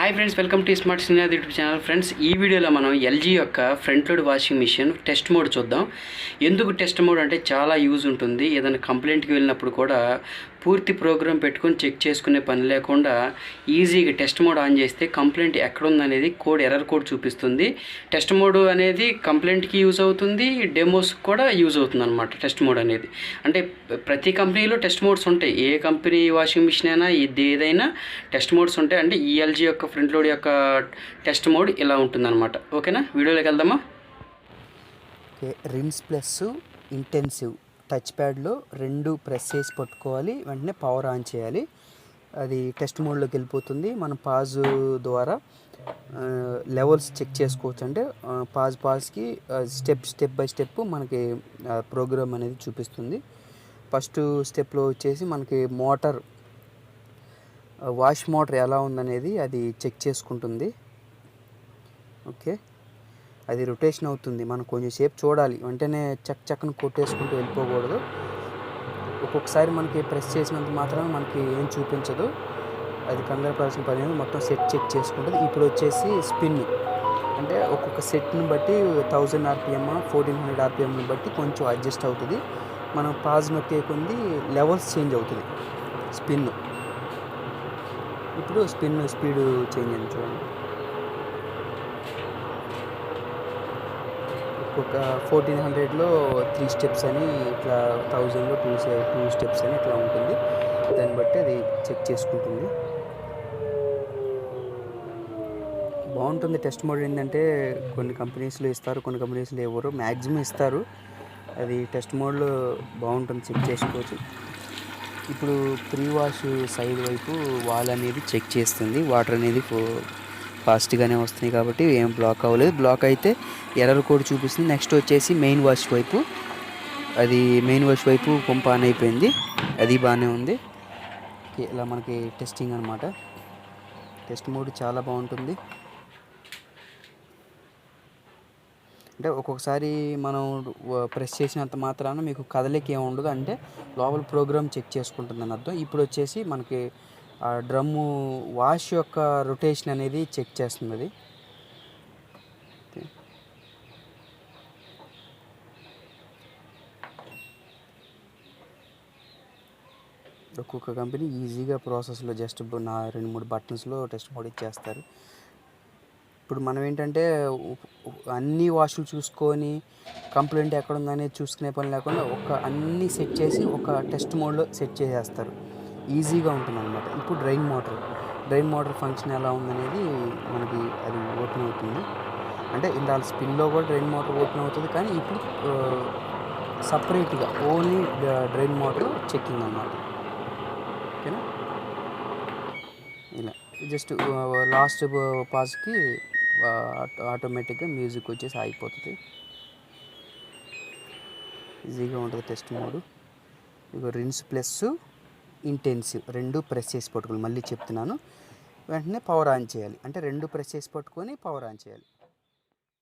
Hi friends, welcome to smart srinath YouTube channel. Friends, ఈ వీడియోలో మనం ఎల్జీ యొక్క front load washing machine test mode చూద్దాం. ఎందుకు టెస్ట్ మోడ్ అంటే చాలా యూజ్ ఉంటుంది. ఏదైనా కంప్లైంట్కి వెళ్ళినప్పుడు కూడా పూర్తి ప్రోగ్రామ్ పెట్టుకొని చెక్ చేసుకునే పని లేకుండా ఈజీగా టెస్ట్ మోడ్ ఆన్ చేస్తే కంప్లైంట్ ఎక్కడుందనేది ఎర్రర్ కోడ్ చూపిస్తుంది. టెస్ట్ మోడ్ అనేది కంప్లైంట్కి యూజ్ అవుతుంది, డెమోస్కి కూడా యూజ్ అవుతుంది అనమాట. టెస్ట్ మోడ్ అనేది అంటే ప్రతి కంపెనీలో టెస్ట్ మోడ్స్ ఉంటాయి. ఏ కంపెనీ వాషింగ్ మిషన్ అయినా ఏదైనా టెస్ట్ మోడ్స్ ఉంటాయి. అంటే ఈ ఎల్జీ యొక్క ఫ్రంట్ లోడ్ యొక్క టెస్ట్ మోడ్ ఇలా ఉంటుందన్నమాట. ఓకేనా, వీడియోలోకి వెళ్దామా. Okay, rinse plus intensive touch ప్యాడ్లో రెండు ప్రెస్ చేసి పట్టుకోవాలి, వెంటనే పవర్ ఆన్ చేయాలి. అది టెస్ట్ మోడ్లోకి వెళ్ళిపోతుంది. మనం పాజ్ ద్వారా లెవెల్స్ చెక్ చేసుకోవచ్చు. అంటే పాజ్కి స్టెప్ బై స్టెప్ మనకి ప్రోగ్రామ్ అనేది చూపిస్తుంది. ఫస్ట్ స్టెప్లో వచ్చేసి మనకి మోటార్ వాష్ మోటార్ ఎలా ఉందనేది అది చెక్ చేసుకుంటుంది. ఓకే, అది రొటేషన్ అవుతుంది. మనం కొంచెం సేపు చూడాలి, వెంటనే చక్కను కొట్టేసుకుంటూ వెళ్ళిపోకూడదు. ఒక్కొక్కసారి మనకి ప్రెస్ చేసినంత మాత్రం మనకి ఏం చూపించదు. అది కంగారు పడాల్సిన పని లేదు. మొత్తం సెట్ చెక్ చేసుకుంటుంది. ఇప్పుడు వచ్చేసి స్పిన్, అంటే ఒక్కొక్క సెట్ని బట్టి 1000 RPM 1400 RPMని బట్టి కొంచెం అడ్జస్ట్ అవుతుంది. మనం పాజ్ నొక్కే కొంది లెవెల్స్ చేంజ్ అవుతుంది స్పిన్. ఇప్పుడు స్పిన్ స్పీడ్ చేంజ్ అయింది చూడండి. ఒక్కొక్క 1400లో 3 స్టెప్స్ అని, ఇట్లా 1000లో 2 స్టెప్స్ అని ఇట్లా ఉంటుంది. దాన్ని బట్టి అది చెక్ చేసుకుంటుంది. బాగుంటుంది టెస్ట్ మోడ్. ఏంటంటే కొన్ని కంపెనీస్లో ఇస్తారు, కొన్ని కంపెనీస్లో ఎవరు, మ్యాక్సిమం ఇస్తారు. అది టెస్ట్ మోడ్లో బాగుంటుంది, చెక్ చేసుకోవచ్చు. ఇప్పుడు ప్రీ వాష్ సైడ్ వైపు వాల్ అనేది చెక్ చేస్తుంది. వాటర్ అనేది ఫాస్ట్గానే వస్తున్నాయి కాబట్టి ఏం బ్లాక్ అవ్వలేదు. బ్లాక్ అయితే ఎర్రర్ కోడ్ చూపిస్తుంది. నెక్స్ట్ వచ్చేసి మెయిన్ వాష్ వైపు, అది మెయిన్ వాష్ వైపు పంప్ ఆన్ అయిపోయింది, అది బాగానే ఉంది. ఇలా మనకి టెస్టింగ్ అనమాట. టెస్ట్ మోడ్ చాలా బాగుంటుంది. అంటే ఒక్కొక్కసారి మనం ప్రెస్ చేసినంత మాత్రాన మీకు కదలిక ఏమి ఉండదు, అంటే లోపల ప్రోగ్రామ్ చెక్ చేసుకుంటుందని అర్థం. ఇప్పుడు వచ్చేసి మనకి ఆ డ్రమ్ము వాష్ యొక్క రొటేషన్ అనేది చెక్ చేస్తుంది. అది ఒక్కొక్క కంపెనీ ఈజీగా ప్రాసెస్లో జస్ట్ 2-3 బటన్స్లో టెస్ట్ మోడ్ ఇచ్చేస్తారు. ఇప్పుడు మనం ఏంటంటే అన్ని వాష్లు చూసుకొని కంప్లైంట్ ఎక్కడ ఉందనేది చూసుకునే పని లేకుండా అన్నీ సెట్ చేసి ఒక టెస్ట్ మోడ్లో సెట్ చేసేస్తారు. ఈజీగా ఉంటుంది అనమాట. ఇప్పుడు డ్రైన్ మోటార్ ఫంక్షన్ ఎలా ఉందనేది మనకి అది ఓపెన్ అవుతుంది. అంటే ఇందాక స్పిన్లో కూడా డ్రైన్ మోటార్ ఓపెన్ అవుతుంది, కానీ ఇప్పుడు సపరేట్గా ఓన్లీ డ్రైన్ మోటార్ చెక్కింగ్ అన్నమాట. ఓకేనా, ఇలా జస్ట్ లాస్ట్ పాజ్కి ఆటోమేటిక్గా మ్యూజిక్ వచ్చేసి ఆగిపోతుంది. ఈజీగా ఉంటుంది టెస్ట్ మోడ్. ఇక రిన్స్ ప్లస్ ఇంటెన్సివ్ రెండు ప్రెస్ చేసి పట్టుకోవాలి. మళ్ళీ చెప్తున్నాను, వెంటనే పవర్ ఆన్ చేయాలి. అంటే రెండు ప్రెస్ చేసి పట్టుకొని పవర్ ఆన్ చేయాలి.